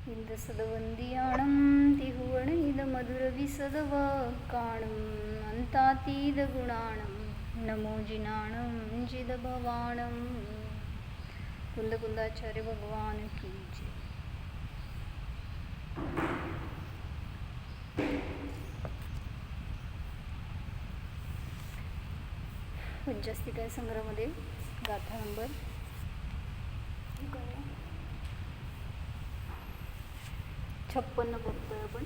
इंदसदवंदियाणं तिहुवणैदमधुरविसदवकाणं अन्तातीदगुणाणं नमो जिनाणं जिदभवाणं। कुंदकुंदाचार्य भगवान की जय। पंचास्तिकाय संग्रहामध्ये गाथा नंबर 56 बघतोय आपण.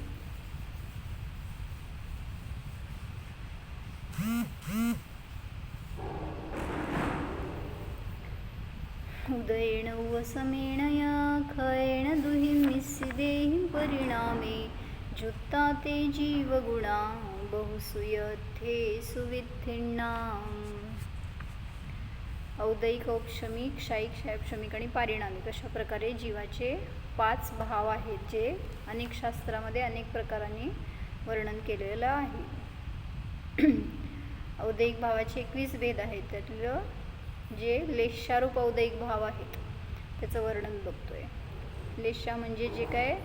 उदयेन वसमेण या खयेण दुहिं निस्सिदेहिं परिणामे जुत्ता ते जीवगुणा बहुसूयथे सुविथिन्नाम. औदैक, औक्षमिक, क्षायिक, क्षायक्षमिक आणि पारिणामिक अशा प्रकारे जीवाचे 5 भाव आहेत, जे अनेक शास्त्रामध्ये अनेक प्रकारांनी वर्णन केलेलं आहे. औदैक भावाचे 21 भेद आहेत. त्यातलं जे लेशारूप औदैक भाव आहेत त्याचं वर्णन बघतोय. लेशा म्हणजे जे काय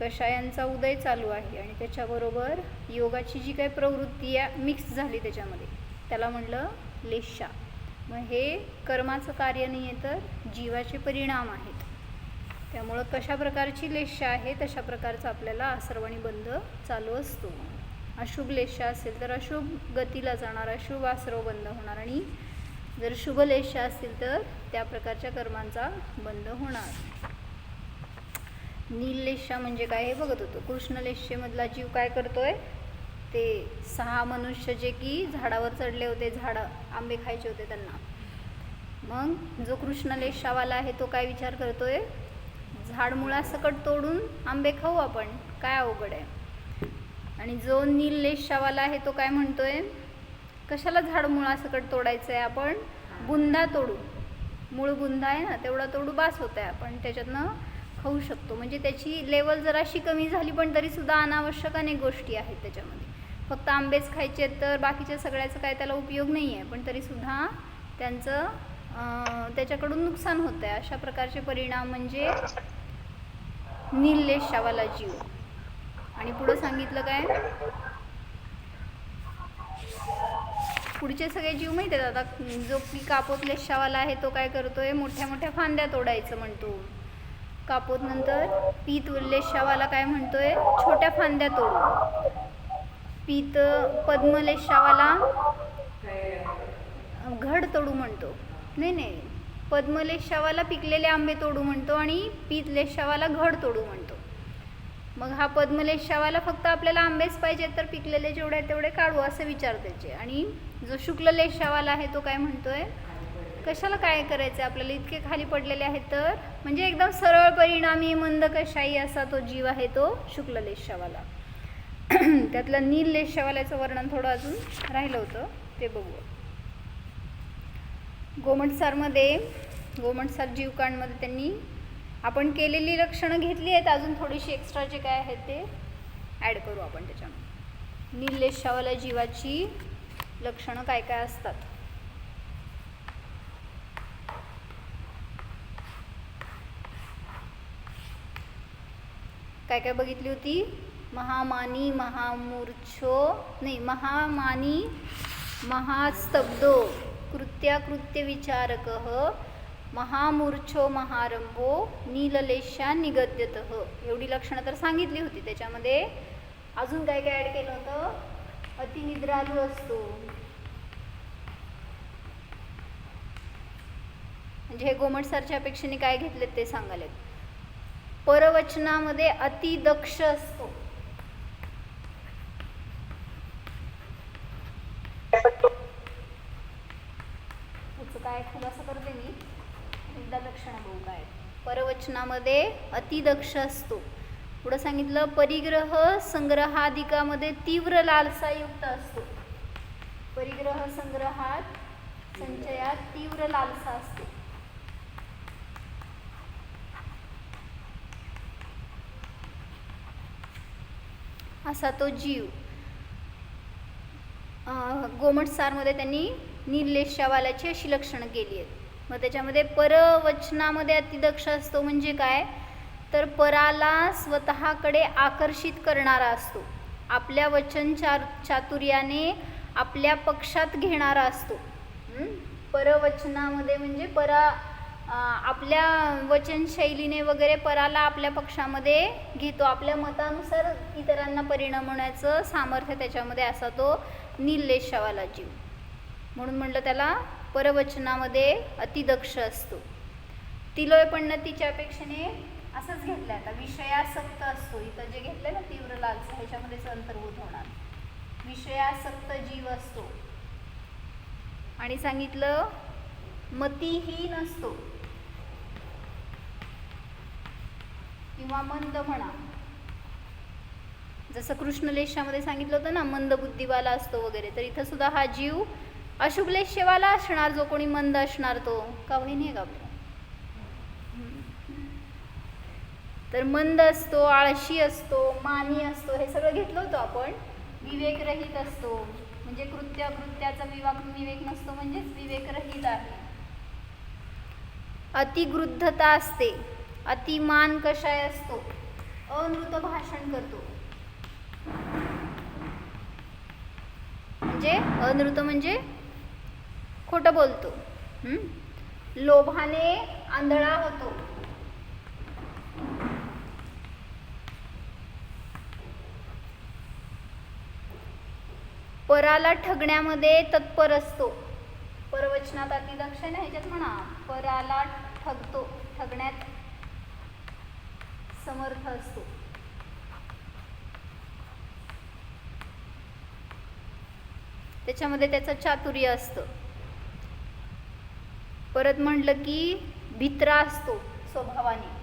कषायांचा उदय चालू आहे आणि त्याच्याबरोबर योगाची जी काय प्रवृत्ती मिक्स झाली त्याच्यामध्ये, त्याला म्हणलं लेशा. मग हे कर्माचं कार्य नाही आहे तर जीवाचे परिणाम आहेत. त्यामुळं कशा प्रकारची लेशा आहे तशा प्रकारचा आपल्याला आसर्वाणी बंध चालू असतो. अशुभ लेशा असेल तर अशुभ गतीला जाणार, अशुभ आसर्व बंध होणार, आणि जर शुभ लेशा असतील तर त्या प्रकारच्या कर्मांचा बंध होणार. नीललेशा म्हणजे काय हे बघत होतो. कृष्णलेशेमधला जीव काय करतोय, ते 6 मनुष्य जे की झाडावर चढले होते, आंबे खायचे होते त्यांना. मग जो कृष्णलेशावाला आहे तो काय विचार करतोय, झाड मुळासकट तोडून आंबे खाऊ आपण, काय अवघड आहे. आणि जो नीललेशावाला आहे तो काय म्हणतोय, कशाला झाड मुळासकट तोडायचं आहे, आपण बुंदा तोडू, मूळ बुंदा आहे ना तेवढा तोडू, बास होत आहे, आपण त्याच्यातनं खाऊ शकतो. म्हणजे त्याची लेवल जराशी कमी झाली पण तरीसुद्धा अनावश्यक अनेक गोष्टी आहेत त्याच्यामध्ये. फक्त आंबेच खायचे तर बाकीच्या सगळ्याचा काय त्याला उपयोग नाही आहे, पण तरीसुद्धा त्यांचं त्याच्याकडून नुकसान होत आहे. अशा प्रकारचे परिणाम म्हणजे नीललेशावाला जीव. आणि पुढं सांगितलं काय, पुढचे सगळे जीव माहिती आहेत. आता जो की कापोत लेशावाला आहे तो काय करतोय, मोठ्या मोठ्या फांद्या तोडायचं म्हणतो. कापोत नंतर पीत लेशावाला काय म्हणतोय, छोट्या फांद्या तोडू. पीत पद्मलेशावाला घड तोडू म्हणतो. नाही, पद्मलेशावाला पिकलेले आंबे तोडू म्हणतो आणि पीतलेशावाला घड तोडू म्हणतो. मग हा पद्मलेशावाला फक्त आपल्याला आंबेच पाहिजे तर पिकलेले जेवढे तेवढे काढू असं विचार त्याचे. आणि जो शुक्ललेशावाला आहे तो काय म्हणतोय, कशाला काय करायचं, आपल्याला इतके खाली पडलेले आहेत तर, म्हणजे एकदम सरळ परिणामी मंद कशाही असा तो जीव आहे तो शुक्ललेशावाला. त्यातलं नीललेशावाल्याचं वर्णन थोडं अजून राहिलं होतं, ते बघू. गोमटसार जीवकांडमध्ये त्यांनी आपण केलेली लक्षणं घेतली आहेत, अजून थोडीशी एक्स्ट्रा जे काय आहेत ते ॲड करू आपण त्याच्यामध्ये. नीललेशावाल्या जीवाची लक्षणं काय काय असतात. काय काय बघितली होती, महामानी महास्तब्धो कृत्याकृत्य विचारकः महामूर्छो महारंभो नीललेशा निगद्यतः. एवढी लक्षणं तर सांगितली होती. त्याच्यामध्ये अजून काय काय ॲड केलं होतं, अतिनिद्रालू असतो. म्हणजे हे गोमटसारच्या अपेक्षेने काय घेतलेत ते सांगालेत. परवचनामध्ये अतिदक्ष असतो. त्याचं काय खुलासा करते मी, एकदा लक्षणं बघू काय. परवचनामध्ये अतिदक्ष असतो. पुढं सांगितलं परिग्रह संग्रहाधिकामध्ये तीव्र लालसायुक्त असतो. परिग्रह संग्रहात संचयात तीव्र लालसा असते. असा तो जीव. गोमटसारमध्ये त्यांनी नीललेशावाल्याची अशी लक्षणं केली आहेत. मग त्याच्यामध्ये परवचनामध्ये अतिदक्ष असतो म्हणजे काय, तर पराला स्वतःकडे आकर्षित करणारा असतो, आपल्या वचन चातुर्याने आपल्या पक्षात घेणारा असतो. परवचनामध्ये म्हणजे आपल्या वचनशैलीने वगैरे पराला आपल्या पक्षामध्ये घेतो, आपल्या मतानुसार इतरांना परिणाम होण्याचं सामर्थ्य त्याच्यामध्ये असा तो नीललेशावाला जीव. म्हणून म्हटलं त्याला परवचनामध्ये अतिदक्ष असतो. तिलोयपण्णतीच्या अपेक्षेने असंच घेतलं. आता विषयासक्त असतो, इथं जे घेतलं ना तीव्र लालसा, ह्याच्यामध्येच अंतर्भूत होणार. विषयासक्त जीव असतो. आणि सांगितलं मतिहीन असतो किंवा मंद म्हणा. जसं कृष्णलेशामध्ये सांगितलं होतं ना मंद बुद्धिवाला असतो वगैरे, तर इथं सुद्धा हा जीव अशुभलेशवाला असणार, जो कोणी मंद असणार तो. का वहिनी आहे का आपलं? तर मंद असतो, आळशी असतो, मानी असतो, हे सगळं घेतलं होतं आपण. विवेकरहित असतो म्हणजे कृत्याचा विवेक नसतो, म्हणजेच विवेकरहित आहे. अतिगृद्धता असते, अतिमान कषाय असतो, अनृत भाषण करतो. म्हणजे अनृत म्हणजे खोटं बोलतो. लोभाने आंधळा होतो. पराला ठगण्यामध्ये तत्पर असतो. परवचनात अतिदक्ष आहे ना, ह्याच्यात म्हणा पराला ठगतो, ठगण्यात समर्थ असतो. त्याच्यामध्ये त्याचं चातुर्य असतं. परत म्हटलं की भित्रा असतो स्वभावाने.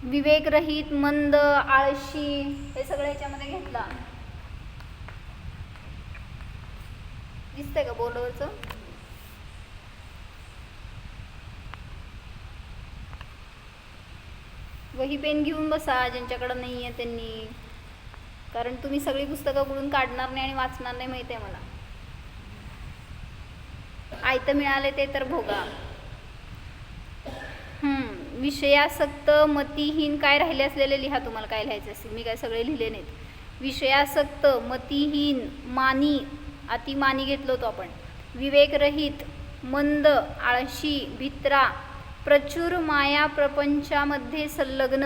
विवेकरहित, मंद, आळशी, हे सगळं ह्याच्यामध्ये घेतला. दिसतंय का बोर्डवरचं? वही पेन घेऊन बसा ज्यांच्याकडं नाही आहे त्यांनी, कारण तुम्ही सगळी पुस्तकं कुठून काढणार नाही आणि वाचणार नाही, माहिती आहे मला. आयतं मिळाले ते तर भोगा. विषयासक्त, मतिहीन, काय राहिले असलेले लिहा, तुम्हाला काय लिहायचं असेल. मी काय सगळे लिहिले नाहीत. विषयासक्त, मतिहीन, मानी, अतिमानी घेतलं होतं आपण. विवेकरहित, मंद, आळशी, भित्रा, प्रचुर माया प्रपंचामध्ये संलग्न,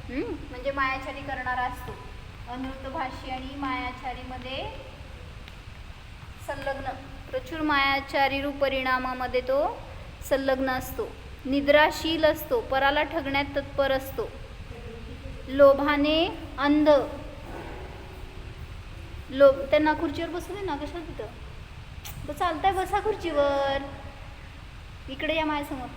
म्हणजे मायाचारी करणारा असतो. अनृतभाषी आणि मायाचारीमध्ये संलग्न, प्रचुर मायाचारी रूप परिणामामध्ये तो संलग्न असतो. निद्राशील असतो, पराला ठगण्यात तत्पर असतो. लोभाने अंध, त्यांना खुर्चीवर बसू दे ना, कशाला तिथं चालतंय, बसा खुर्चीवर, इकडे या माझ्यासमोर.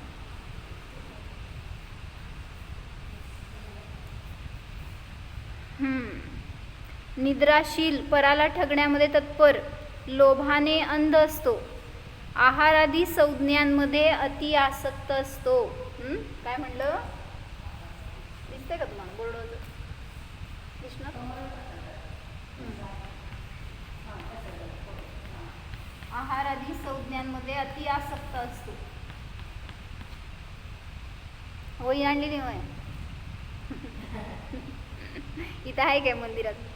निद्राशील, पराला ठगण्यामध्ये तत्पर, लोभाने अंध असतो, आहारादी संज्ञांमध्ये अति आसक्त असतो. काय म्हणलं? दिसतंय का तुम्हाला बोर्डवर? दिसणार? आहारादी संज्ञांमध्ये अति आसक्त असतो. वही आणली नाही होय? इथं आहे काय मंदिरात?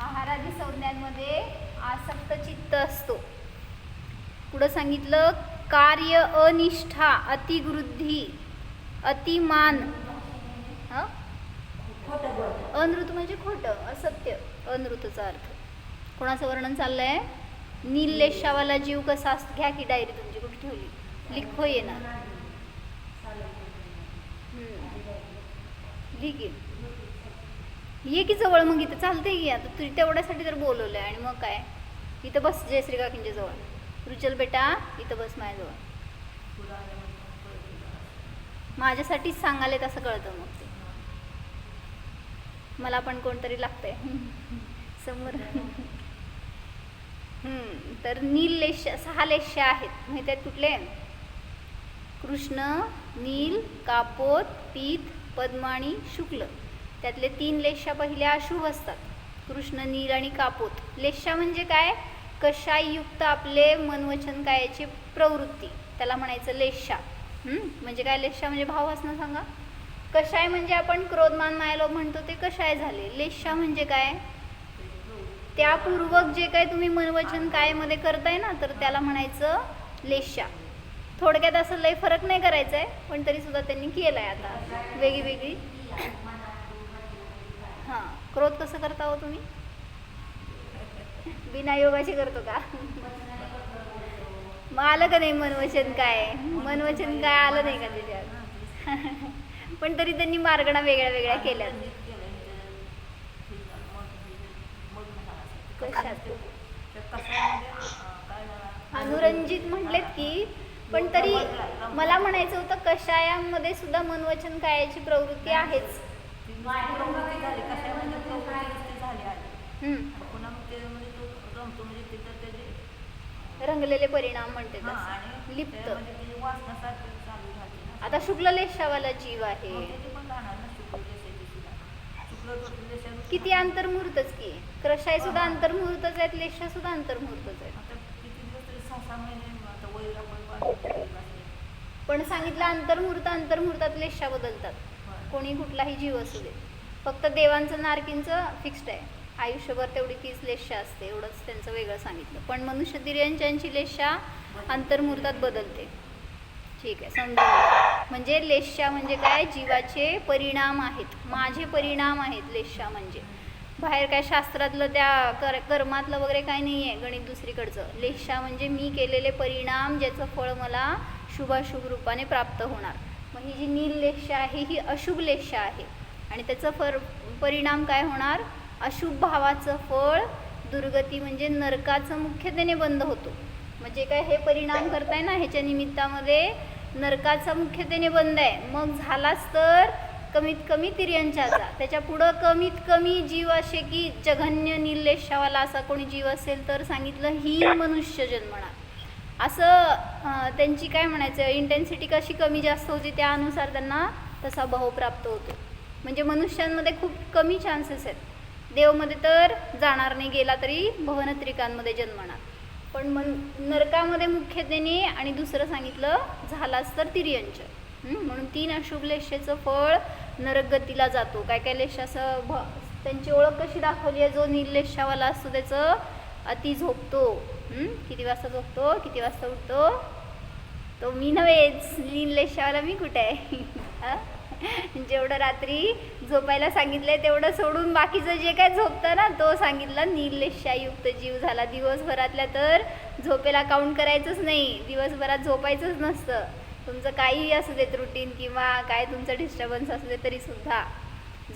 आहारादी संज्ञांमध्ये आसक्त चित्त असतो. पुढं सांगितलं कार्य अनिष्ठा, अतिवृद्धी, अतिमान, अनृत म्हणजे खोटं, असत्य, अनृतचा अर्थ. कोणाचं वर्णन चाललंय? नीललेशावाला जीव कसा असतो. घ्या की डायरी तुमची, कुठे ठेवली? लिखो येणार, लिख ये की जवळ. मग इथं चालतंय की, आता तू तेवढ्यासाठी तर बोलवलंय. आणि मग काय, इथं बस जयश्री काकींच्या जवळ. रुचल बेटा इथं बस माझ्याजवळ. माझ्यासाठीच सांगाले तसं कळतं मग ते. मला पण कोणतरी लागतंय समोर. तर नीललेश 6 लेश्या आहेत, माहिती आहेत कुठले? कृष्ण, नील, कापोत, पीत, पद्म आणि शुक्ल. त्यातले 3 लेश्या पहिल्या अशुभ असतात, कृष्ण, नील आणि कापोत. लेश्या म्हणजे काय? कषाययुक्त आपले मन वचन कायाची प्रवृत्ती, त्याला म्हणायचं लेशा. म्हणजे काय लेशा म्हणजे भाव असणं सांगा. कषाय म्हणजे आपण क्रोधमान मायालोभ म्हणतो ते कषाय झाले. लेशा म्हणजे काय, त्यापूर्वक जे काय तुम्ही मनवचन कायमध्ये करताय ना, तर त्याला म्हणायचं लेशा. थोडक्यात असं लय फरक नाही करायचा आहे, पण तरी सुद्धा त्यांनी केलं आहे आता वेगळी. हां, क्रोध कसं करता हो तुम्ही, बिना योगाची करतो का? मग आलं का नाही मनवचन काय, मनवचन काय आलं नाही का त्याच्यात? पण तरी त्यांनी मार्गणा वेगळ्या वेगळ्या केल्या. कशात अनुरंजित म्हटलेत की, पण तरी मला म्हणायचं होतं कषायामध्ये सुद्धा मनवचन कायाची प्रवृत्ती आहेच. रंगलेले परिणाम म्हणते लिप्त. आता शुक्ल लेशावाला जीव आहे, किती अंतर्मुहूर्तच की, कषाय सुद्धा अंतर्मुहूर्तच आहेत, लेशा सुद्धा अंतर्मुहूर्तच आहेत. पण सांगितलं अंतर्मुहूर्तात लेशा बदलतात, कोणी कुठलाही जीव असू दे. फक्त देवांचं नारकींचं फिक्स्ड आहे, आयुष्यभर तेवढी 30 लेशा असते, एवढंच त्यांचं वेगळं सांगितलं. पण मनुष्य तिर्यंच्यांची लेशा अंतर्मुहूर्तात बदलते. ठीक आहे, समजून. म्हणजे लेशा म्हणजे काय, जीवाचे परिणाम आहेत, माझे परिणाम आहेत लेशा म्हणजे. बाहेर काय शास्त्रातलं त्या कर्मातलं वगैरे काय नाही आहे, गणित दुसरीकडचं. लेशा म्हणजे मी केलेले परिणाम, ज्याचं फळ मला शुभाशुभ रूपाने प्राप्त होणार. मग ही जी नील लेशा आहे ही अशुभ लेशा आहे, आणि त्याचं परिणाम काय होणार, अशुभ भावाचं फळ दुर्गती म्हणजे नरकाचं मुख्यतेने बंद होतो. म्हणजे काय हे परिणाम करताय ना, ह्याच्या निमित्तामध्ये नरकाचा मुख्यतेने बंद आहे. मग झालाच तर कमीत कमी तिर्यंचाचा, त्याच्या पुढं कमीत कमी जीव असे की जघन्य नीललेशावाला असा कोणी जीव असेल तर सांगितलं ही मनुष्य जन्मणार. असं त्यांची काय म्हणायचं इंटेन्सिटी कशी कमी जास्त होती, त्यानुसार त्यांना तसा भाव प्राप्त होतो. म्हणजे मनुष्यांमध्ये खूप कमी चान्सेस आहेत, देवमध्ये तर जाणार नाही, गेला तरी भवनत्रिकांमध्ये जन्मणार. पण नरकामध्ये मुख्यतेने, आणि दुसरं सांगितलं झालाच तर तिर्यंच. म्हणून 3 अशुभ लेशेचं फळ नरकगतीला जातो. काय काय लेशाचं त्यांची ओळख कशी दाखवली आहे, जो नीललेशावाला असतो त्याचं अति झोपतो. किती वाजता झोपतो, किती वाजता उठतो, तो मी नव्हेच, नीललेशावाला मी कुठे आहे. जेवढं रात्री झोपायला सांगितलंय तेवढं सोडून बाकीचं जे काय झोपतं ना, तो सांगितला नीललेशायुक्त जीव झाला. दिवसभरातल्या तर झोपेला काउंट करायचंच नाही, दिवसभरात झोपायचंच नसतं. तुमचं काहीही असू देत रुटीन किंवा काय तुमचं डिस्टर्बन्स असू दे तरी सुद्धा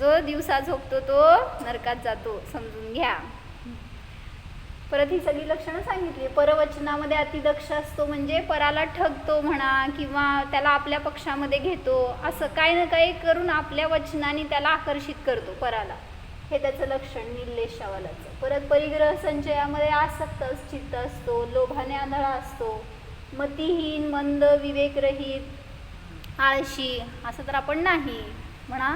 जो दिवसा झोपतो तो नरकात जातो, समजून घ्या. परत ही सगळी लक्षणं सांगितली. परवचनामध्ये अतिदक्ष असतो म्हणजे पराला ठगतो म्हणा, किंवा त्याला आपल्या पक्षामध्ये घेतो, असं काही ना काही करून आपल्या वचनाने त्याला आकर्षित करतो पराला. हे त्याचं लक्षण नीललेशावालाचं. परत परिग्रह संचयामध्ये आसक्त चित्त असतो, लोभाने आंधळा असतो, मतिहीन, मंद, विवेकरहित, आळशी. असं तर आपण नाही म्हणा.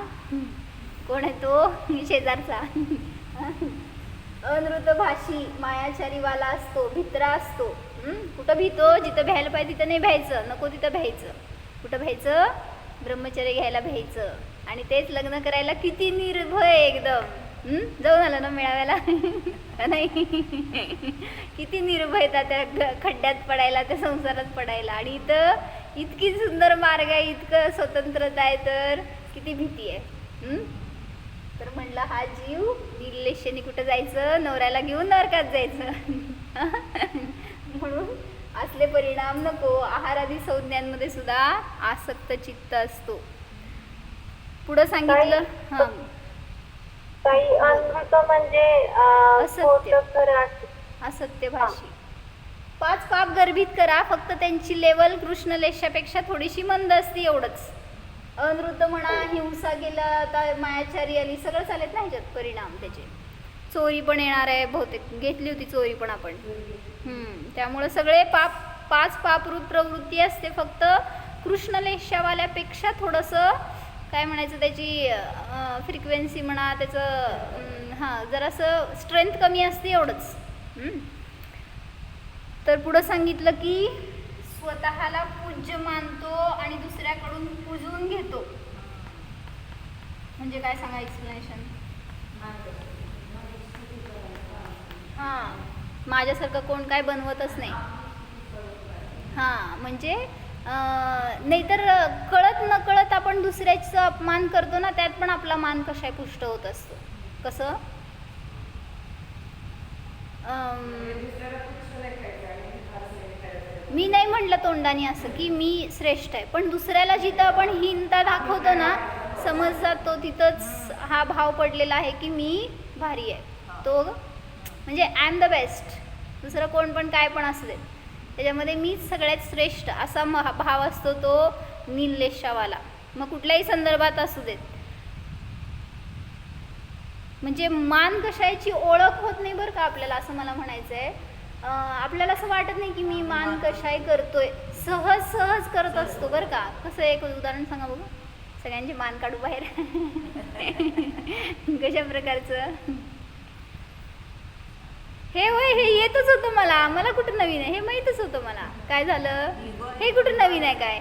कोण आहे तो, शेजारचा. अनृतभाषी, मायाचारीवाला असतो, भित्रा असतो. कुठं भीतो, जिथं भ्यायला पाहिजे तिथं नाही भ्यायचं, नको तिथं भ्यायचं. कुठं भ्यायचं, ब्रह्मचर्य घ्यायला भ्यायचं. आणि तेच लग्न करायला किती निर्भय एकदम. जाऊन आलं ना मेळाव्याला, नाही किती निर्भयता त्या खड्ड्यात पडायला, त्या संसारात पडायला. आणि इथं इतकी सुंदर मार्ग आहे, इतकं स्वतंत्रता आहे, तर किती भीती आहे. तर म्हणलं हा जीव नीललेशेने कुठं जायचं, नवऱ्याला घेऊन नरकात जायचं. म्हणून असले परिणाम नको. आहारादी संज्ञांमध्ये सुद्धा आसक्त चित्त असतो. पुढं सांगितलं काही अनृत म्हणजे असत्य भाषी. 5 पाप गर्भित करा, फक्त त्यांची लेवल कृष्णलेशापेक्षा थोडीशी मंद असते, एवढंच. अनृत म्हणा, हिंसा केला, आता मायाचारी आली, सगळं चालत नाही ह्याच्यात परिणाम त्याचे. चोरी पण येणार आहे बहुतेक, घेतली होती चोरी पण आपण. त्यामुळे सगळे 5 पापरूप प्रवृत्ती असते, फक्त कृष्णलेशावाल्यापेक्षा थोडंसं काय म्हणायचं त्याची फ्रिक्वेन्सी म्हणा, त्याचं जरासं स्ट्रेंथ कमी असते, एवढंच. तर पुढं सांगितलं की स्वतःला पूज्य मानतो आणि दुसऱ्याकडून पूजवून घेतो. म्हणजे काय सांगा एक्सप्लेनेशन? हां, माझ्यासारखं कोण काय बनवतच नाही. हां, म्हणजे नाहीतर कळत न कळत आपण दुसऱ्याचं अपमान करतो ना, त्यात पण आपला मान कशाय पुष्ट होत असतो. कसं मी नाही म्हटलं तोंडाने असं की मी श्रेष्ठ आहे, पण दुसऱ्याला जिथं आपण हीनता दाखवतो ना, समज जातो तिथंच हा भाव पडलेला आहे की मी भारी आहे, तो म्हणजे आय एम द बेस्ट. दुसरं कोण पण काय पण असू दे, त्याच्यामध्ये मीच सगळ्यात श्रेष्ठ असा भाव असतो तो नीललेशावाला. मग कुठल्याही संदर्भात असू देत. म्हणजे मान कशाची ओळख होत नाही बरं का आपल्याला, असं मला म्हणायचं आहे. आपल्याला असं वाटत नाही की मी मान कशाही करतोय, सहज सहज करत असतो बरं का. कसं एक उदाहरण सांगा बघू, सगळ्यांचे मान काढू बाहेर. कशा प्रकारचं हे होय, हे येतच होतं मला कुठं नवीन आहे, हे माहीतच होतं मला. काय झालं, हे कुठं नवीन आहे काय?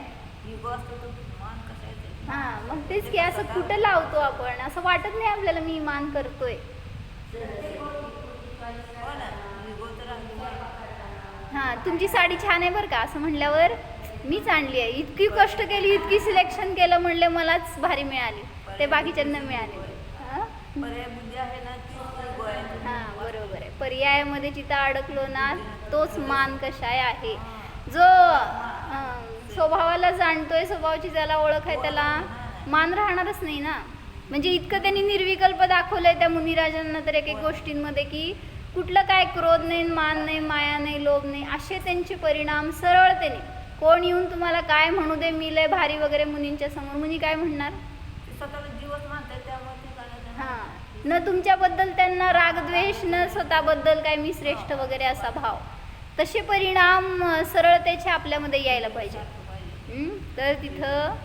हां, मग तेच की असं कुठं लावतो आपण, असं वाटत नाही आपल्याला मी मान करतोय. हां, तुमची साडी छान आहे बरं का असं म्हणल्यावर मीच आणली आहे, इतकी कष्ट केली, इतकी सिलेक्शन केलं, म्हणले मलाच भारी मिळाली, ते बाकीच्यांना मिळाले. हां, बरोबर आहे. पर्यायामध्ये जिथं अडकलो ना, तोच मान कशाय आहे. जो स्वभावाला जाणतोय, स्वभावाची ज्याला ओळख आहे त्याला मान राहणारच नाही ना. म्हणजे इतकं त्यांनी निर्विकल्प दाखवलंय त्या मुनिराजांना तर एक एक गोष्टींमध्ये की कुठलं काय क्रोध नाही, मान नाही, माया नाही, लोभ नाही, असे त्यांचे परिणाम सरळतेने. कोण येऊन तुम्हाला काय म्हणू दे, मी लय भारी वगैरे मुनींच्या समोर, मुनी काय म्हणणार? हां, न तुमच्याबद्दल त्यांना रागद्वेष, न स्वतःबद्दल काय मी श्रेष्ठ वगैरे असा भाव. तसे परिणाम सरळतेचे आपल्यामध्ये यायला पाहिजे. तर तिथं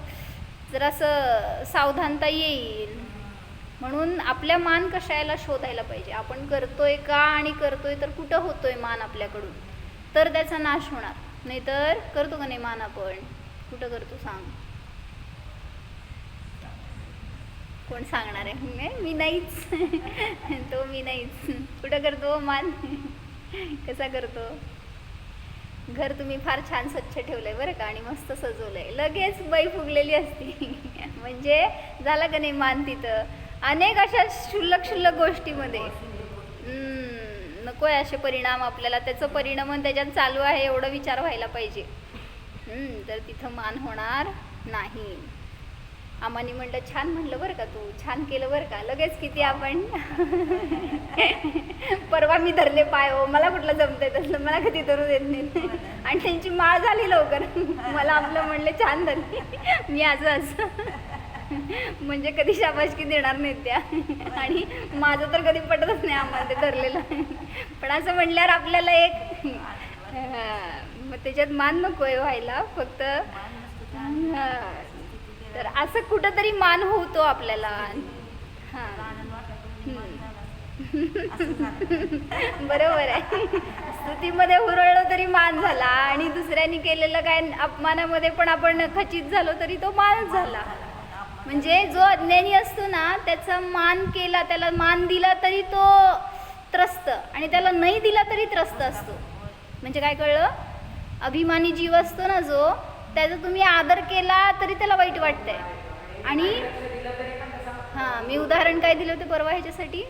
जरासं सावधानता येईल. म्हणून आपल्या मान कशाला शोधायला पाहिजे, आपण करतोय का आणि करतोय तर कुठं होतोय मान आपल्याकडून, तर त्याचा नाश होणार. नाहीतर करतो का नाही मान आपण, कुठं करतो सांग? कोण सांगणार आहे? मी नाहीच. तो मी नाहीच. कुठं करतो मान? कसा करतो? घर तुम्ही फार छान स्वच्छ ठेवलंय बरं का आणि मस्त सजवलंय, लगेच बाई फुगलेली असती. म्हणजे झाला का नाही मान तिथं. अनेक अशा क्षुल्लक क्षुल्लक गोष्टीमध्ये नको आहे असे परिणाम आपल्याला. त्याचं परिणाम त्याच्यात चालू आहे एवढं विचार व्हायला पाहिजे. तर तिथं मान होणार नाही. आम्हानी म्हणलं छान म्हणलं बरं का, तू छान केलं बरं का, लगेच किती आपण. परवा मी धरले पाय, हो मला कुठलं जमतंय तसलं, मला कधी धरू देत नाही. आणि त्यांची माळ झाली लवकर, मला आपलं म्हणले छान धरली, मी असं म्हणजे कधी शाबासकी देणार नाहीत त्या. आणि माझं तर कधी पटतच नाही आम्हाला ते धरलेलं. पण असं म्हणल्यावर आपल्याला एक मग त्याच्यात मान नको आहे व्हायला फक्त. तर असं कुठंतरी मान होतो आपल्याला. हां, बरोबर आहे. स्तुतीमध्ये हुरळलो तरी मान झाला आणि दुसऱ्यांनी केलेलं काय अपमानामध्ये पण आपण खचित झालो तरी तो मानच झाला. म्हणजे जो अज्ञानी असतो ना, त्याचा मान केला, त्याला मान दिला तरी तो त्रस्त आणि त्याला नाही दिला तरी त्रस्त असतो. म्हणजे काय कळलं? अभिमानी जीव असतो ना जो, त्याचा तुम्ही आदर केला तरी त्याला वाईट वाटतंय. आणि हां, मी उदाहरण काय दिलं होते परवा ह्याच्यासाठी.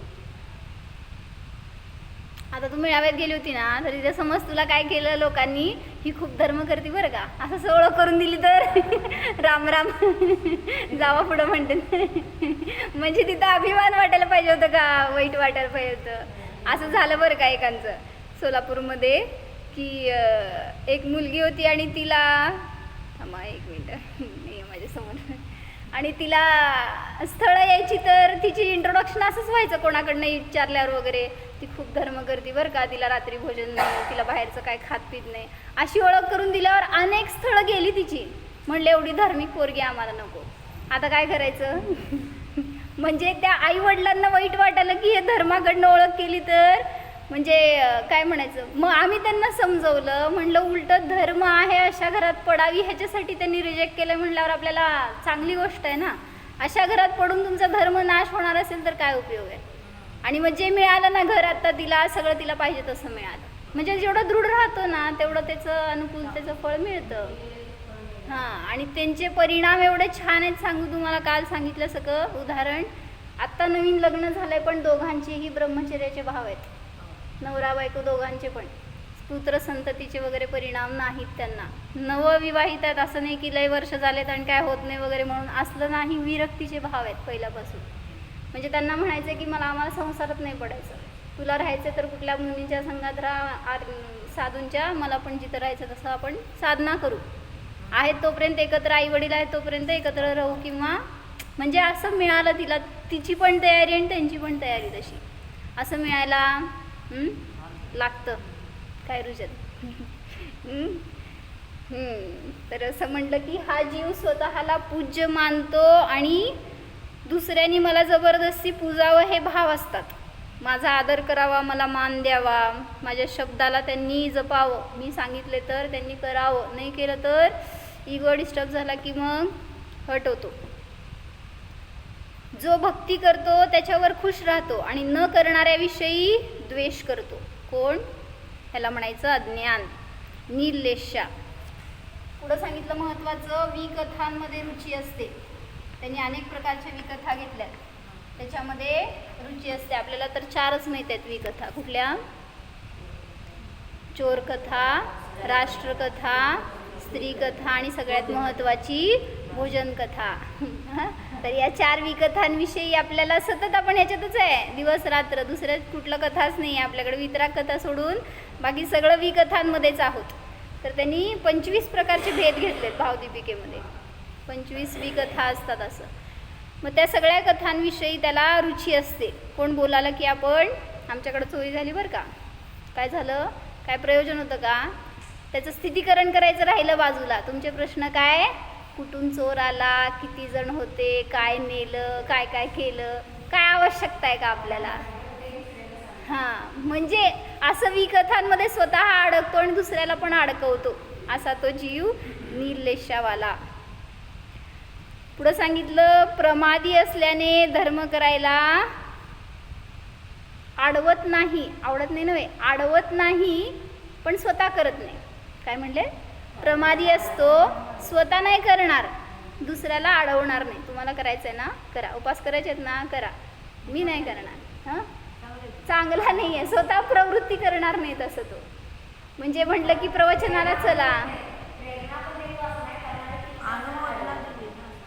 आता तू मेळाव्यात गेली होती ना, तर तिथे समज तुला काय केलं लोकांनी, ही खूप धर्म करते बरं का, असं ओळख करून दिली तर राम राम जावा पुढं म्हणते. म्हणजे तिथं अभिमान वाटायला पाहिजे होतं का वाईट वाटायला पाहिजे होतं? असं झालं बरं का एकांचं सोलापूरमध्ये की एक मुलगी होती आणि तिला थांबा एक मिनटं माझ्यासमोर, आणि तिला स्थळं यायची तर तिची इंट्रोडक्शन असंच व्हायचं कोणाकडनं विचारल्यावर वगैरे, ती खूप धर्म करते बरं का, तिला रात्री भोजन नाही, तिला बाहेरचं काय खात पीत नाही, अशी ओळख करून दिल्यावर अनेक स्थळं गेली तिची. म्हणले एवढी धार्मिक पोरगी आम्हाला नको. आता काय करायचं? म्हणजे त्या आई वडिलांना वाईट वाटायला की हे धर्माकडनं ओळख केली तर म्हणजे काय म्हणायचं, मग आम्ही त्यांना समजवलं, म्हणलं उलटं धर्म आहे अशा घरात पडावी ह्याच्यासाठी त्यांनी रिजेक्ट केलं म्हणल्यावर आपल्याला चांगली गोष्ट आहे ना. अशा घरात पडून तुमचा धर्म नाश होणार असेल तर काय उपयोग आहे. आणि मग जे मिळालं ना, घर आता तिला सगळं तिला पाहिजे तसं मिळालं, म्हणजे जेवढं दृढ राहतो ना तेवढं त्याचं अनुकूलतेचं फळ मिळतं. हां, आणि त्यांचे परिणाम एवढे छान आहेत, सांगू तुम्हाला. काल सांगितलं सगळं उदाहरण. आत्ता नवीन लग्न झालंय पण दोघांचेही ब्रह्मचर्याचे भाव आहेत, नवरा बायको दोघांचे पण. पुत्र संततीचे वगैरे परिणाम नाहीत त्यांना. नवविवाहित आहेत, असं नाही की लय वर्ष झालेत आणि काय होत नाही वगैरे म्हणून, असलं नाही. विरक्तीचे भाव आहेत पहिल्यापासून. म्हणजे त्यांना म्हणायचं की आम्हाला संसारात नाही पडायचं, तुला राहायचं तर कुठल्या मुलींच्या संघात राहा, साधूंच्या, मला पण जिथं राहायचं तसं आपण साधना करू, आहेत तोपर्यंत एकत्र, आई वडील आहेत तोपर्यंत एकत्र राहू. किंवा म्हणजे असं मिळालं तिला, तिची पण तयारी आणि त्यांची पण तयारी तशी, असं मिळायला लागतं. काय रुजत. तर असं म्हटलं की हा जीव स्वतःला पूज्य मानतो आणि दुसऱ्यांनी मला जबरदस्ती पूजावं हे भाव असतात. माझा आदर करावा, मला मान द्यावा, माझ्या शब्दाला त्यांनी जपावं, मी सांगितले तर त्यांनी करावं, नाही केलं तर इगो डिस्टर्ब झाला की मग हट होतो. जो भक्ती करतो त्याच्यावर खुश राहतो आणि न करणाऱ्याविषयी द्वेष करतो. कोण? ह्याला म्हणायचं अज्ञान, निर्लेशा. पुढं सांगितलं महत्त्वाचं, विकथांमध्ये रुची असते. त्यांनी अनेक प्रकारच्या विकथा घेतल्यात, त्याच्यामध्ये रुची असते. आपल्याला तर 4च माहीत आहेत विकथा. कुठल्या? चोरकथा, राष्ट्रकथा, स्त्रीकथा आणि सगळ्यात महत्त्वाची भोजनकथा. तर या 4 विकथांविषयी आपल्याला सतत, आपण ह्याच्यातच आहे दिवस रात्र, दुसऱ्या कुठलं कथाच नाही आहे आपल्याकडे. वितराग कथा सोडून बाकी सगळं विकथांमध्येच आहोत. तर त्यांनी 25 प्रकारचे भेद घेतलेत भावदीपिकेमध्ये. 25 विकथा असतात असं. मग त्या सगळ्या कथांविषयी त्याला रुची असते. कोण बोलालं की आपण, आमच्याकडं चोरी झाली बरं का, काय झालं, काय प्रयोजन होतं का, त्याचं स्थितीकरण करायचं राहिलं बाजूला. तुमचे प्रश्न काय, कुठून चोर आला, किती जण होते, काय नेलं, काय काय केलं, काय आवश्यकता आहे का आपल्याला. हां, म्हणजे असं विकथांमध्ये स्वतः अडकतो आणि दुसऱ्याला पण अडकवतो, असा तो जीव निर्लेशावाला. पुढं सांगितलं, प्रमादी असल्याने धर्म करायला आडवत नाही, आवडत नाही नव्हे, आडवत नाही, पण स्वतः करत नाही. काय म्हणले? प्रमादी असतो, स्वतः नाही करणार, दुसऱ्याला अडवणार नाही. तुम्हाला करायचं आहे ना करा, उपास करायचे आहेत ना करा, मी नाही करणार. हां, चांगला नाही आहे. स्वतः प्रवृत्ती करणार नाही तसं तो. म्हणजे म्हटलं की प्रवचनाला चला,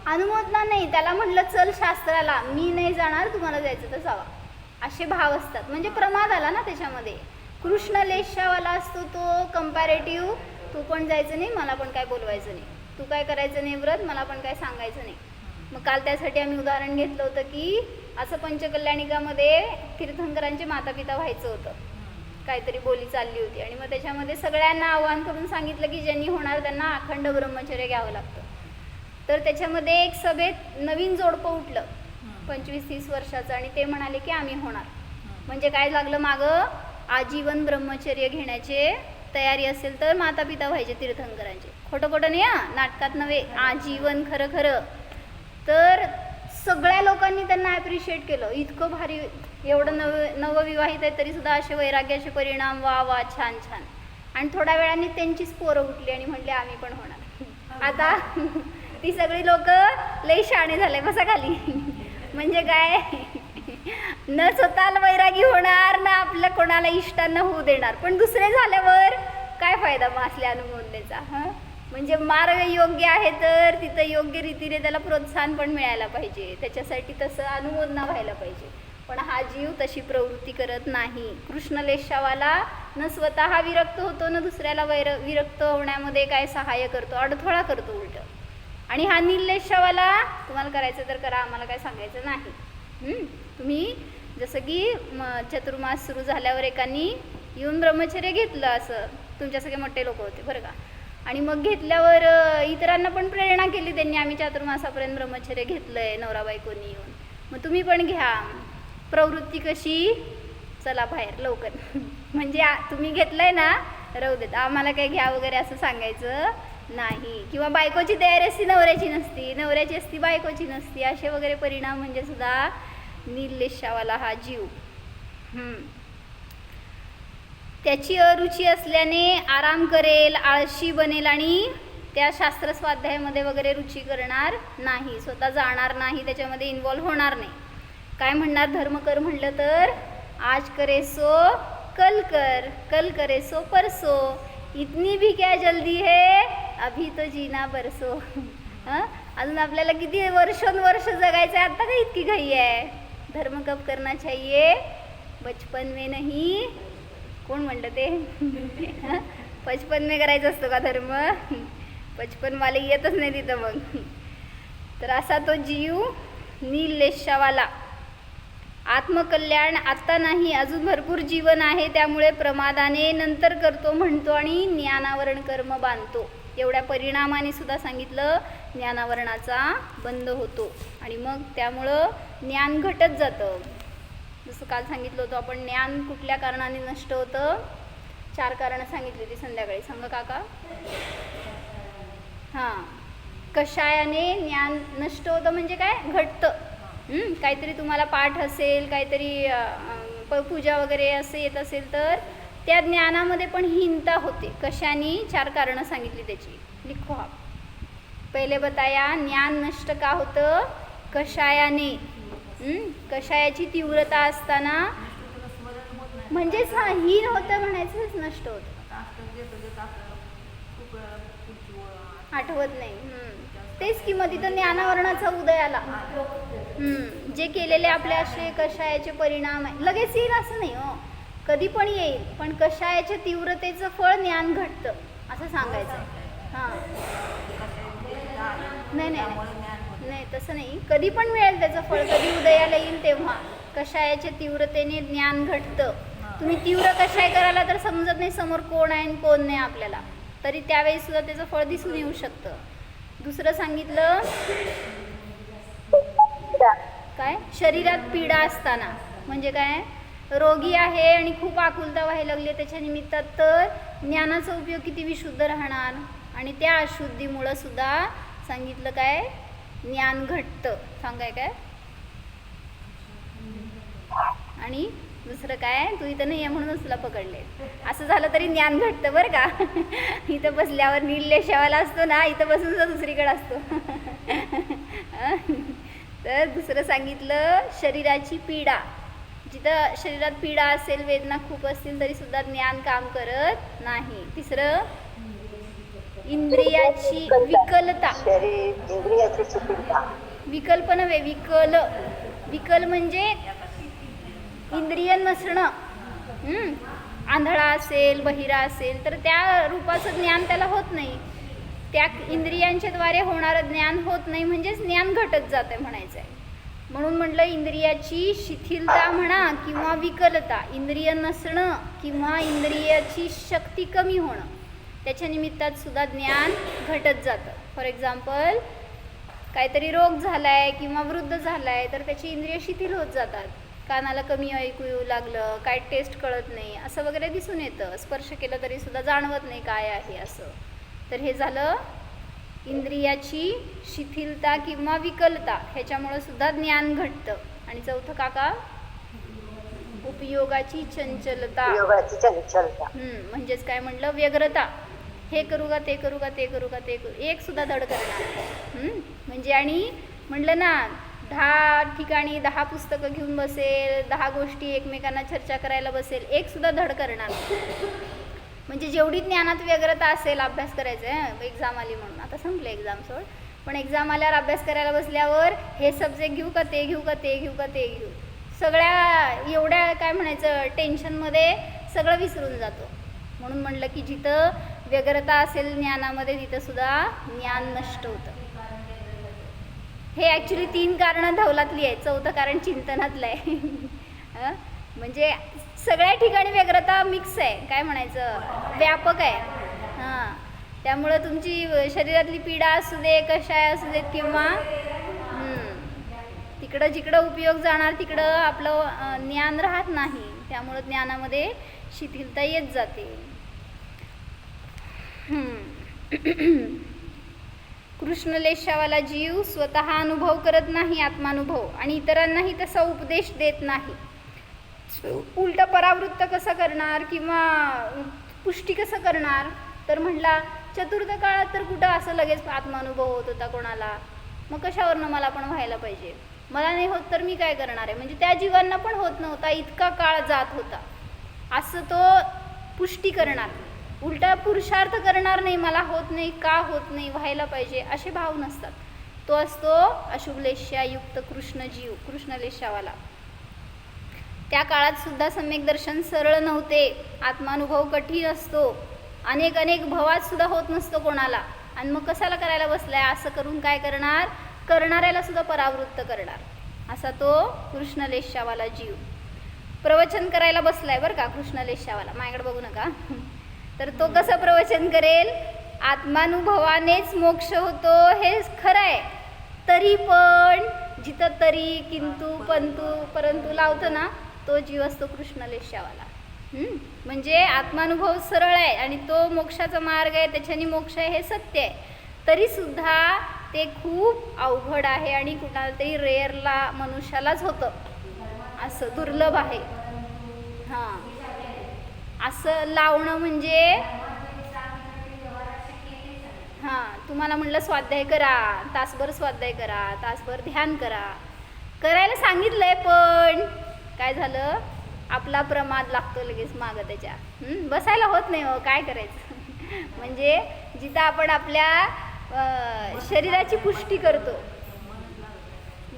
अनुमोदना नाही, त्याला म्हटलं चल शास्त्राला, मी नाही जाणार, तुम्हाला जायचं तर जावा, असे भाव असतात. म्हणजे प्रमाद आला ना त्याच्यामध्ये. कृष्ण लेशावाला असतो तो कंपॅरेटिव्ह, तू पण जायचं नाही, मला पण काय बोलवायचं नाही, तू काय करायचं नाही व्रत, मला पण काय सांगायचं नाही. मग काल त्यासाठी आम्ही उदाहरण घेतलं होतं की असं पंचकल्याणिकामध्ये तीर्थंकरांचे मातापिता व्हायचं होतं, काहीतरी बोली चालली होती. आणि मग त्याच्यामध्ये सगळ्यांना आव्हान करून सांगितलं की ज्यांनी होणार त्यांना अखंड ब्रह्मचर्य घ्यावं लागतं. तर त्याच्यामध्ये एक सभेत नवीन जोडपं उठलं 25-30 वर्षाचं, आणि ते म्हणाले की आम्ही होणार. म्हणजे काय लागलं मागं, आजीवन ब्रह्मचर्य घेण्याचे तयारी असेल तर मातापिता व्हायचे तीर्थंकरांचे. खोटं खोटं नाही हां, नाटकात नव्हे, आजीवन खरं खरं. तर सगळ्या लोकांनी त्यांना ॲप्रिशिएट केलं, इतकं भारी, एवढं नवविवाहित आहे तरीसुद्धा असे वैराग्याचे परिणाम, वा वा, छान छान. आणि थोड्या वेळाने त्यांचीच पोरं उठली आणि म्हणले आम्ही पण होणार. आता ती सगळी लोक लई शाणे झाले, बसा खाली. म्हणजे काय, न स्वतःला वैरागी होणार, ना आपल्या कोणाला इष्टांना होऊ देणार, पण दुसरे झाल्यावर काय फायदा मग असल्या अनुमोदनेचा. हां, म्हणजे मार्ग योग्य आहे तर तिथं योग्य रीतीने त्याला प्रोत्साहन पण मिळायला पाहिजे, त्याच्यासाठी तसं अनुमोदना व्हायला पाहिजे. पण हा जीव तशी प्रवृत्ती करत नाही. कृष्णलेशावाला न स्वतः विरक्त होतो, न दुसऱ्याला विरक्त होण्यामध्ये काय सहाय्य करतो, अडथळा करतो उलट. आणि हा निर्लेशावाला, तुम्हाला करायचं तर करा, आम्हाला काय सांगायचं नाही. तुम्ही जसं की चतुर्मास सुरू झाल्यावर एकानी येऊन ब्रह्मचर्य घेतलं, असं तुमच्या सगळे मोठे लोक होते बरं का, आणि मग घेतल्यावर इतरांना पण प्रेरणा केली त्यांनी, आम्ही चातुर्मासापर्यंत ब्रह्मचर्य घेतलं आहे नवरा बायकोनी येऊन, मग तुम्ही पण घ्या. प्रवृत्ती कशी चला बाहेर लवकर. म्हणजे तुम्ही घेतलंय ना, राहू देत, आम्हाला काही घ्या वगैरे असं सांगायचं नाही. किंवा बायकोची तयारी असती नवऱ्याची नसती, नवऱ्याची असती बायकोची नसती, असे वगैरे परिणाम म्हणजे सुद्धा निर्लेशावाला हा जीव. त्याची अरुची असल्याने आराम करेल, आळशी बनेल आणि त्या शास्त्र स्वाध्यायामध्ये वगैरे रुची करणार नाही, स्वतः जाणार नाही, त्याच्यामध्ये इन्वॉल्व्ह होणार नाही. काय म्हणणार धर्म कर म्हटलं तर, आज करे सो कल कर, कल करे सो परसो, इतनी भी क्या जल्दी है, अभी तो जीना बरसो. अजून आपल्याला किती वर्षोनवर्ष जगायचं आहे, आता का इतकी घाई आहे. धर्म कब करना चाहिए, बचपन में नहीं. कोण म्हणलं ते? बचपन में करायचं असतो का धर्म? बचपनवाले येतच नाही तिथं मग. तर असा तो जीव निर्लेशावाला. आत्मकल्याण आता नाही, अजून भरपूर जीवन आहे, त्यामुळे प्रमादाने नंतर करतो म्हणतो आणि ज्ञानावरण कर्म बांधतो. एवढ्या परिणामाने सुद्धा सांगितलं ज्ञानावरणाचा बंद होतो आणि मग त्यामुळं ज्ञान घटत जातं. जसं काल सांगितलं होतं आपण, ज्ञान कुठल्या कारणाने नष्ट होतं? 4 कारणं सांगितली होती संध्याकाळी. सांगा काका. कषायाने ज्ञान नष्ट होतं म्हणजे काय? घटतं. काहीतरी तुम्हाला पाठ असेल, काहीतरी पूजा वगैरे असं येत असेल तर त्या ज्ञानामध्ये पण हीनता होते. कशाने? 4 कारणं सांगितली त्याची. लिखो हा. पहिले बताया ज्ञान नष्ट का होतं? कषायाने. कषायाची तीव्रता असताना म्हणजेच हीन होतं म्हणायचंच, नष्ट होतं. आठवत नाही. तेच की मग तिथं ज्ञानावरणाचा उदय आला. जे केलेले आपले असे कषायाचे परिणाम आहे, लगेच येईल असं नाही हो, कधी पण येईल, पण कषायाच्या तीव्रतेचं फळ ज्ञान घटतं असं सांगायचं. नाही नाही तसं नाही, कधी पण मिळेल त्याचं फळ, कधी उदयाला येईल तेव्हा. कषायाच्या तीव्रतेने ज्ञान घटतं. तुम्ही तीव्र कषाय करायला तर समजत नाही समोर कोण आहे आणि कोण नाही आपल्याला, तरी त्यावेळी सुद्धा त्याचं फळ दिसून येऊ शकतं. दुसरं सांगितलं काय? शरीरात पीडा असताना म्हणजे काय? रोगी आहे आणि खूप आकुलता व्हायला लागली, त्याच्या निमित्तात तर ज्ञानाचा उपयोग किती विशुद्ध राहणार, आणि त्या अशुद्धीमुळं सुद्धा सांगितलं काय? ज्ञान घटतं. सांगाय काय? आणि दुसरं काय? तू इथं नाही आहे म्हणूनच तुला पकडले. असं झालं तरी ज्ञान घटतं बरं का. इथं बसल्यावर निर्लेशावाला असतो ना, इथं बसून सुद्धा दुसरीकडे असतो. तर दुसरं सांगितलं शरीराची पीडा. जिथं शरीरात पीडा असेल, वेदना खूप असतील, तरी सुद्धा ज्ञान काम करत नाही. तिसरं इंद्रियाची विकलता. विकल्प नव्हे, विकल. विकल म्हणजे इंद्रिय नसणं. आंधळा असेल, बहिरा असेल तर त्या रूपाचं ज्ञान त्याला होत नाही, त्या इंद्रियांच्या द्वारे होणारं ज्ञान होत नाही, म्हणजेच ज्ञान घटत जातं म्हणायचं आहे. म्हणून म्हटलं इंद्रियाची शिथिलता म्हणा किंवा विकलता, इंद्रिय नसणं किंवा इंद्रियाची शक्ती कमी होणं, त्याच्या निमित्तात सुद्धा ज्ञान घटत जातं. फॉर एक्झाम्पल काहीतरी रोग झाला आहे किंवा वृद्ध झाला आहे तर त्याची इंद्रिय शिथिल होत जातात. कानाला कमी ऐकू येऊ लागलं, काय टेस्ट कळत नाही असं वगैरे दिसून येतं. स्पर्श केलं तरी सुद्धा जाणवत नाही काय आहे असं. तर हे झालं इंद्रियाची शिथिलता किंवा विकलता, ह्याच्यामुळं सुद्धा ज्ञान घटतं. आणि चौथं काका, उपयोगाची चंचलता. म्हणजेच काय म्हटलं? व्यग्रता. हे करू का ते करू का ते करू का ते करू, एक सुद्धा धड करणार. म्हणजे आणि म्हटलं ना 10 ठिकाणी 10 पुस्तकं घेऊन बसेल, 10 गोष्टी एकमेकांना चर्चा करायला बसेल, एक सुद्धा धड करणार. म्हणजे जेवढी ज्ञानात व्यग्रता असेल, अभ्यास करायचा आहे, एक्झाम आली म्हणून, आता संपले एक्झाम सोड, पण एक्झाम आल्यावर अभ्यास करायला बसल्यावर हे सब्जेक्ट घेऊ का ते घेऊ का ते घेऊ का ते घेऊ, सगळ्या एवढ्या काय म्हणायचं टेन्शनमध्ये सगळं विसरून जातो. म्हणून म्हणलं की जिथं व्यग्रता असेल ज्ञानामध्ये, तिथं सुद्धा ज्ञान नष्ट होतं. हे ॲक्च्युली 3 कारणं धवलातली आहेत, 4थं कारण चिंतनातलं आहे. म्हणजे सगळ्या ठिकाणी व्यग्रता मिक्स आहे, काय म्हणायचं, व्यापक आहे. त्यामुळं तुमची शरीरातली पीडा असू दे, कषाय असू देत किंवा तिकडं जिकडं उपयोग जाणार तिकडं आपलं ज्ञान राहत नाही. त्यामुळं ज्ञानामध्ये शिथिलता येत जाते. कृष्णलेशावाला जीव स्वतः अनुभव करत नाही आत्मानुभव आणि इतरांनाही तसा उपदेश देत नाही. उलट परावृत्त कसं करणार किंवा पुष्टी कसं करणार तर म्हटला चतुर्थ काळात तर कुठं असं लगेच आत्मानुभव होत होता कोणाला, मग कशावरनं मला पण व्हायला पाहिजे, मला नाही होत तर मी काय करणार आहे. म्हणजे त्या जीवांना पण होत नव्हता, इतका काळ जात होता असं तो पुष्टी करणार. उलटा पुरुषार्थ करणार नाही, मला होत नाही, का होत नाही, व्हायला पाहिजे असे भाव नसतात. तो असतो अशुभलेशायुक्त कृष्ण जीव, कृष्णलेशावाला. त्या काळात सुद्धा सम्यक दर्शन सरळ नव्हते, आत्मानुभव कठीण असतो, अनेक अनेक भवात सुद्धा होत नसतो कोणाला. आणि मग कशाला करायला बसलाय, असं करून काय करणार, करणाऱ्याला सुद्धा परावृत्त करणार. असा तो कृष्णलेशावाला जीव प्रवचन करायला बसलाय बरं का. कृष्णलेशावाला माझ्याकडे बघू नका. तर तो कसं प्रवचन करेल, आत्मानुभवानेच मोक्ष होतो हे खरं आहे, तरी पण जिथं तरी किंतु परंतु लावतो ना, तो जीव असतो कृष्णलेशावाला. म्हणजे आत्मानुभव सरळ आहे आणि तो मोक्षाचा मार्ग आहे, त्याच्यानी मोक्ष आहे हे सत्य आहे, तरीसुद्धा ते खूप अवघड आहे आणि कुणाला तरी रेअरला मनुष्यालाच होतं, असं दुर्लभ आहे. हां, असं लावणं म्हणजे हां, तुम्हाला म्हटलं स्वाध्याय करा, तासभर स्वाध्याय करा, तासभर ध्यान करा, करायला सांगितलंय पण काय झालं, आपला प्रमाद लागतो लगेच मागं त्याच्या. बसायला होत नाही हो, काय करायचं. म्हणजे जिथं आपण आपल्या शरीराची पुष्टी करतो,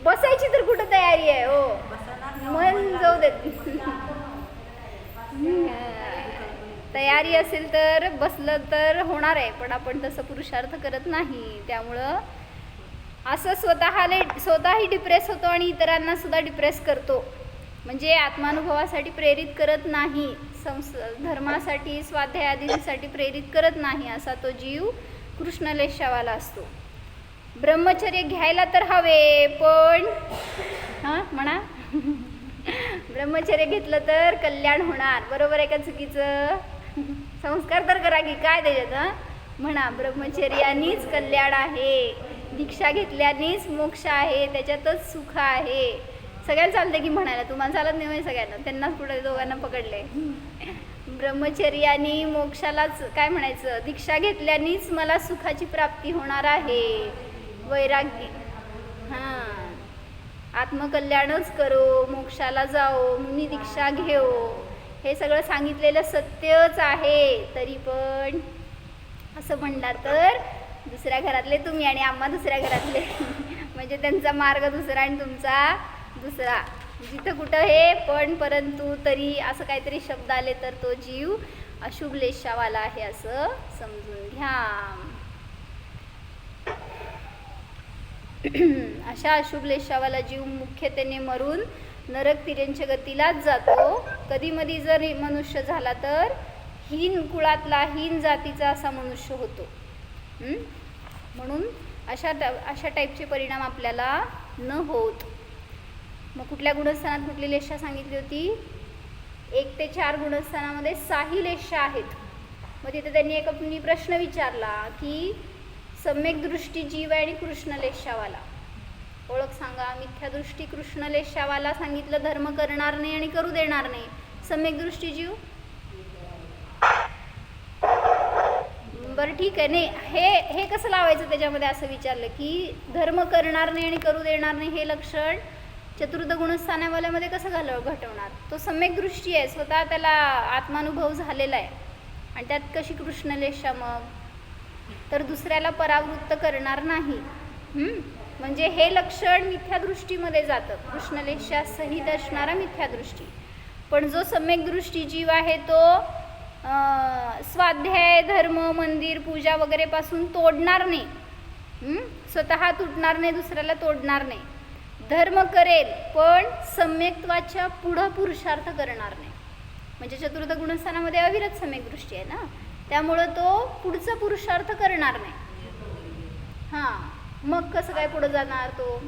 बसायची तर कुठं तयारी आहे हो, मन जाऊ देत. तयारी असेल तर बसलं तर होणार आहे, पण आपण तसं पुरुषार्थ करत नाही. त्यामुळं असं स्वतःही डिप्रेस होतो आणि इतरांना सुद्धा डिप्रेस करतो. म्हणजे आत्मानुभवासाठी प्रेरित करत नाही, धर्मासाठी स्वाध्याय आदींसाठी प्रेरित करत नाही, असा तो जीव कृष्णलेशावाला असतो. ब्रह्मचर्य घ्यायला तर हवे, पण हां म्हणा ब्रह्मचर्य घेतलं तर कल्याण होणार, बरोबर आहे का चुकीचं. संस्कार तर करा की काय त्याच्यात. म्हणा ब्रह्मचर्यानीच कल्याण आहे, दीक्षा घेतल्यानेच मोक्ष आहे, त्याच्यातच सुख आहे. सगळ्यांना चालते की म्हणायला, तुम्हाला चालत नाही सगळ्यांना, त्यांनाच पुढे दोघांना पकडले. ब्रह्मचर्यानी मोक्षालाच काय म्हणायचं, दीक्षा घेतल्यानेच मला सुखाची प्राप्ती होणार आहे, वैराग्य. हां, आत्मकल्याणच करो, मोक्षाला जाओ, मुनी दीक्षा घेओ, हे सगळं सांगितलेलं सत्यच आहे. तरी पण असं म्हणणार तर दुसऱ्या घरातले तुम्ही आणि आम्हा दुसऱ्या घरातले, म्हणजे त्यांचा मार्ग दुसरा आणि तुमचा दुसरा. जिथं कुठं हे पण परंतु तरी असं काहीतरी शब्द आले तर तो जीव अशुभलेशावाला आहे असं समजून घ्या. अशा अशुभलेशावाला जीव मुख्यतेने मरून नरक तिर्यंच्या गतीलाच जातो. कधीमधी जर मनुष्य झाला तर हीन कुळातला, हीन जातीचा असा मनुष्य होतो. म्हणून अशा टाईपचे परिणाम आपल्याला न होत. मग कुठल्या गुणस्थानात कुठली लेशा सांगितली होती, 1 ते 4 गुणस्थानामध्ये 6 लेशा आहेत. मग तिथे त्यांनी एक प्रश्न विचारला की सम्यक दृष्टी जीव आहे आणि कृष्णलेशावाला ओळख सांगा. मिथ्यादृष्टी कृष्णलेशावाला सांगितलं, धर्म करणार नाही आणि करू देणार नाही. सम्यक दृष्टी जीव, बरं ठीक आहे. नाही हे कसं लावायचं त्याच्यामध्ये, असं विचारलं की धर्म करणार नाही आणि करू देणार नाही हे लक्षण चतुर्थ गुणस्थानावाल्यामध्ये कसं घटवणार. तो सम्यक दृष्टी आहे, स्वतः त्याला आत्मानुभव झालेला आहे आणि त्यात कशी कृष्णलेशा. मग तर दुसऱ्याला परावृत्त करणार नाही. म्हणजे हे लक्षण मिथ्यादृष्टीमध्ये जातं, कृष्णलेशा सहित असणारा मिथ्यादृष्टी. पण जो सम्यक दृष्टी जीव आहे तो स्वाध्याय, धर्म, मंदिर, पूजा वगैरे पासून तोडणार नाही, स्वतः तुटणार नाही, दुसऱ्याला तोडणार नाही. धर्म करेल पण सम्यक्त्वाच्या पुढं पुरुषार्थ करणार नाही. म्हणजे चतुर्थ गुणस्थानामध्ये अविरत सम्यक दृष्टी आहे ना, त्यामुळं तो पुढचा पुरुषार्थ करणार नाही. हां, मग कसं काय पुढं जाणार तो.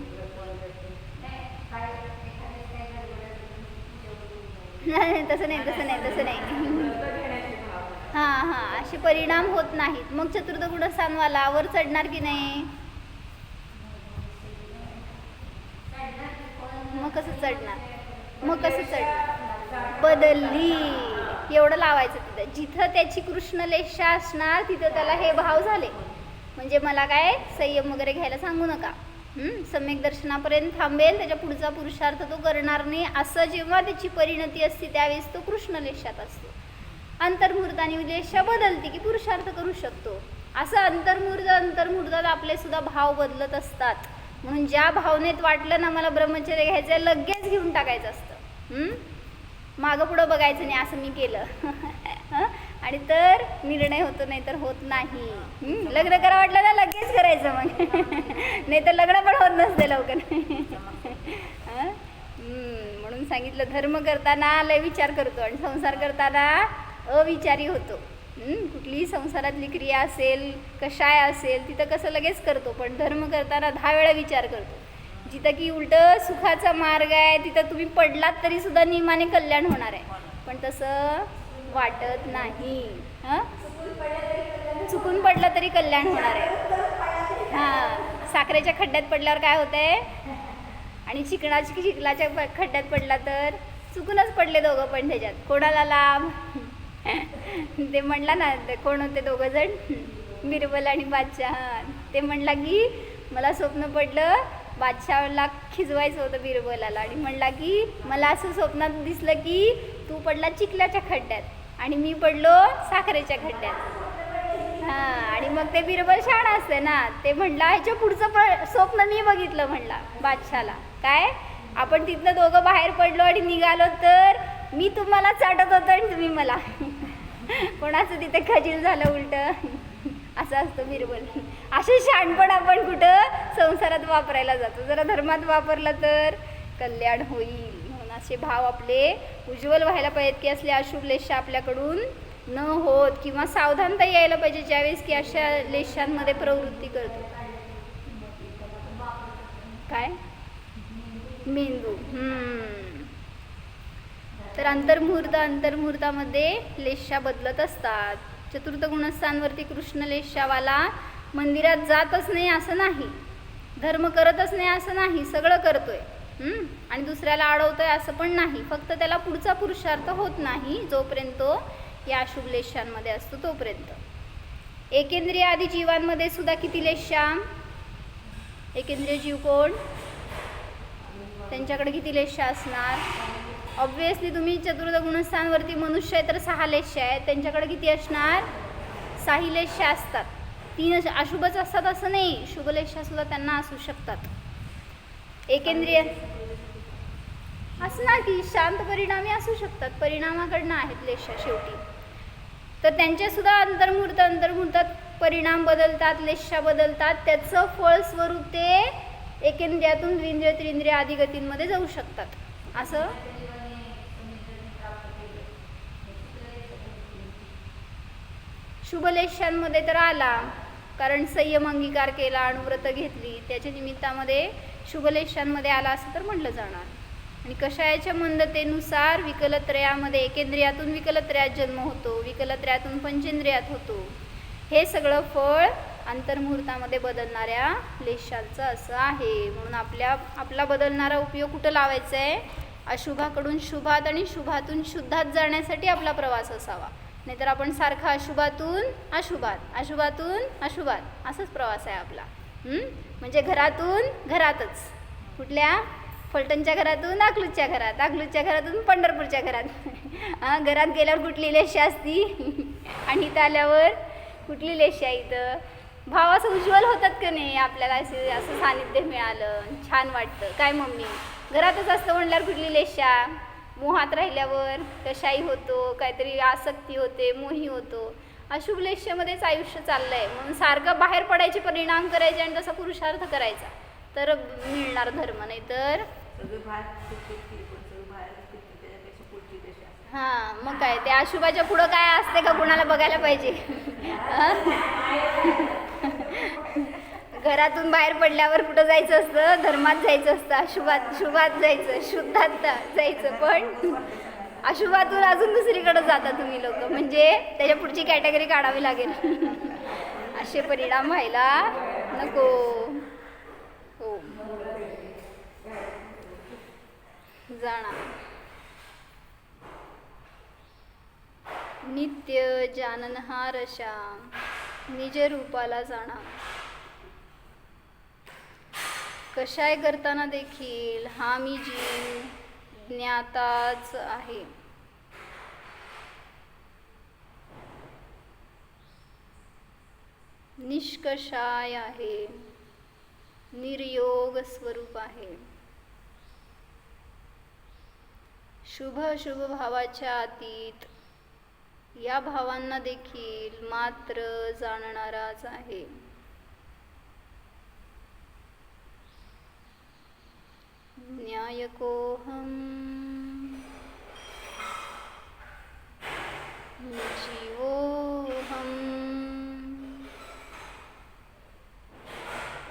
नाही तसं नाही तसं नाही तसं नाही. हां हां, असे परिणाम होत नाहीत. मग चतुर्थ गुणस्थानवाला वर चढणार की नाही? मग कसं चढणार? मग कसं चढणार? बदलली एवढं लावायचं तिथं. जिथं त्याची कृष्णलेषा असणार तिथं त्याला हे भाव झाले. म्हणजे मला काय संयम वगैरे घ्यायला सांगू नका, सम्यक दर्शनापर्यंत थांबेल, त्याच्या पुढचा पुरुषार्थ तो करणार नाही, असं जेव्हा त्याची परिणती असते त्यावेळेस तो कृष्णलेषात असतो. अंतर्मुहूर्त आणि लेषा बदलते की पुरुषार्थ करू शकतो. असं अंतर्मुहूर्तात आपले सुद्धा भाव बदलत असतात. म्हणून ज्या भावनेत वाटलं ना मला ब्रह्मचर्य घ्यायचं आहे, लगेच घेऊन टाकायचं असतं. मागं पुढं बघायचं नाही, असं मी केलं आणि तर निर्णय होतो, नाही तर होत नाही. लग्न करा वाटलं ना लगेच करायचं, मग नाही तर लग्न पण होत नसते लवकर. म्हणून सांगितलं धर्म करताना लय विचार करतो आणि संसार करताना अविचारी होतो. कुठलीही संसारातली क्रिया असेल, कशाय असेल, तिथं कसं लगेच करतो, पण धर्म करताना 10 वेळा विचार करतो. जिथं की उलटं सुखाचा मार्ग आहे तिथं तुम्ही पडलात तरी सुद्धा नियमाने कल्याण होणार आहे, पण तसं वाटत नाही. चुकून पडलं तरी कल्याण होणार आहे. हां, साखरेच्या खड्ड्यात पडल्यावर काय होतं आहे, आणि चिखलाच्या खड्ड्यात पडला तर चुकूनच पडले दोघं, पण त्याच्यात कोणाला लाभ? ते म्हणला ना, ते कोण होते दोघं जण, बिरबल आणि बादशाह. ते म्हणला की मला स्वप्न पडलं, बादशाहला खिजवायचं होतं बिरबलाला, आणि म्हणला की मला असं स्वप्नात दिसलं की तू पडला चिखलाच्या खड्ड्यात आणि मी पडलो साखरेच्या खड्ड्यात. हां, आणि मग ते बिरबल शहाणा असते ना, ते म्हणला ह्याच्या पुढचं स्वप्न मी बघितलं, म्हणला बादशाहला. काय? आपण तिथनं दोघं बाहेर पडलो आणि निघालो तर मी तुम्हाला चाटत होतो आणि तुम्ही मला. कोणाचं तिथे खजील झालं उलटं. असं असतं बिरबल. असे शहाणपण आपण कुठं संसारात वापरायला जातो. जरा धर्मात वापरलं तर कल्याण होईल. म्हणून असे भाव आपले उज्ज्वल व्हायला पाहिजेत की असले अशुभ लेषा आपल्याकडून न होत, किंवा सावधानता यायला पाहिजे ज्यावेळेस की अशा लेशांमध्ये प्रवृत्ती करतो. काय? मेंदू. तर अंतर्मुहूर्तामध्ये लेषा बदलत असतात. चतुर्थ गुणस्थानवरती कृष्णलेषावाला मंदिरात जातच नाही असं नाही, धर्म करतच नाही असं नाही, सगळं करतोय आणि दुसऱ्याला अडवतोय असं पण नाही. फक्त त्याला पुढचा पुरुषार्थ होत नाही जोपर्यंत तो या अशुभ लेषांमध्ये असतो तोपर्यंत. एकेंद्रिय आदी जीवांमध्ये सुद्धा किती लेषा? एकेंद्रिय जीव कोण? त्यांच्याकडे किती लेषा असणार? ऑब्वियसली तुम्ही चतुर्थ गुणस्थानवरती मनुष्य आहे तर 6 लेषा आहेत, त्यांच्याकडे किती असणार? 6 लेषा असतात. 3 अशुभच असतात असं नाही, शुभ लेषा सुद्धा त्यांना असू शकतात. एकेंद्रिय असणार की शांत परिणामी असू शकतात, परिणामाकडनं आहेत लेषा शेवटी. तर त्यांचे सुद्धा अंतर्मुहूर्तात परिणाम बदलतात, लेषा बदलतात. त्याचं फळस्वरूप ते एकेंद्रियातून द्विंद्रिय त्रिंद्रिय आदी गतींमध्ये जाऊ शकतात. असं शुभलेशांमध्ये तर आला, कारण संयम अंगीकार केला, अनुव्रत घेतली, त्याच्या निमित्तामध्ये शुभलेशांमध्ये आला असं तर म्हटलं जाणार. आणि कषायाच्या मंदतेनुसार विकलत्रयामध्ये एकेंद्रियातून विकलत्रयात जन्म होतो, विकलत्रयातून पंचेंद्रियात होतो. हे सगळं फळ अंतर्मुहूर्तामध्ये बदलणाऱ्या लेशांचं असं आहे. म्हणून आपला बदलणारा उपयोग कुठं लावायचा आहे? अशुभाकडून शुभात आणि शुभातून शुद्धात जाण्यासाठी आपला प्रवास असावा. नाहीतर आपण सारखा अशुभातून अशुभात असंच प्रवास आहे आपला. म्हणजे घरातून घरातच, कुठल्या फलटणच्या घरातून अकलूजच्या घरात, अकलूजच्या घरातून पंढरपूरच्या घरात. घरात गेल्यावर कुठली लेशा असती आणि इथं आल्यावर कुठली लेशा? इथं भाव असं उज्ज्वल होतात का नाही? आपल्याला असं सानिध्य मिळालं, छान वाटतं. काय मम्मी घरातच असतं म्हणल्यावर कुठली लेशा? मोहात राहिल्यावर कशाही होतो, काहीतरी आसक्ती होते, मोही होतो. अशुभ लेशामध्येच आयुष्य चाललं आहे. म्हणून सारखं बाहेर पडायचे, परिणाम करायचे आणि तसा पुरुषार्थ करायचा तर मिळणार धर्म. नाही तर हां, मग काय ते अशुभाच्या पुढं काय असते का कुणाला बघायला पाहिजे? घरातून बाहेर पडल्यावर कुठं जायचं असतं? धर्मात जायचं असतं, शुभात जायचं, शुद्धात जायचं. पण अशुभातून अजून दुसरीकडे जाता तुम्ही लोक, म्हणजे त्याच्या पुढची कॅटेगरी काढावी लागेल. असे परिणाम व्हायला नको. हो, जाणा. नित्य जाननहारशा, निज रूपाला जाणा. कशाय करताना देखील हा मी जीव ज्ञाताच आहे. निष्कषाय आहे, निर्योग स्वरूप आहे. शुभ अशुभ भावाच्या अतीत या भावांना देखील मात्र जाणणाराच आहे. न्यायकोहम जीवोहम.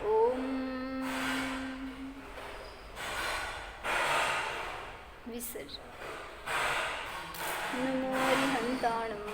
ओम विसर्जन. नमो हरिहंताणं.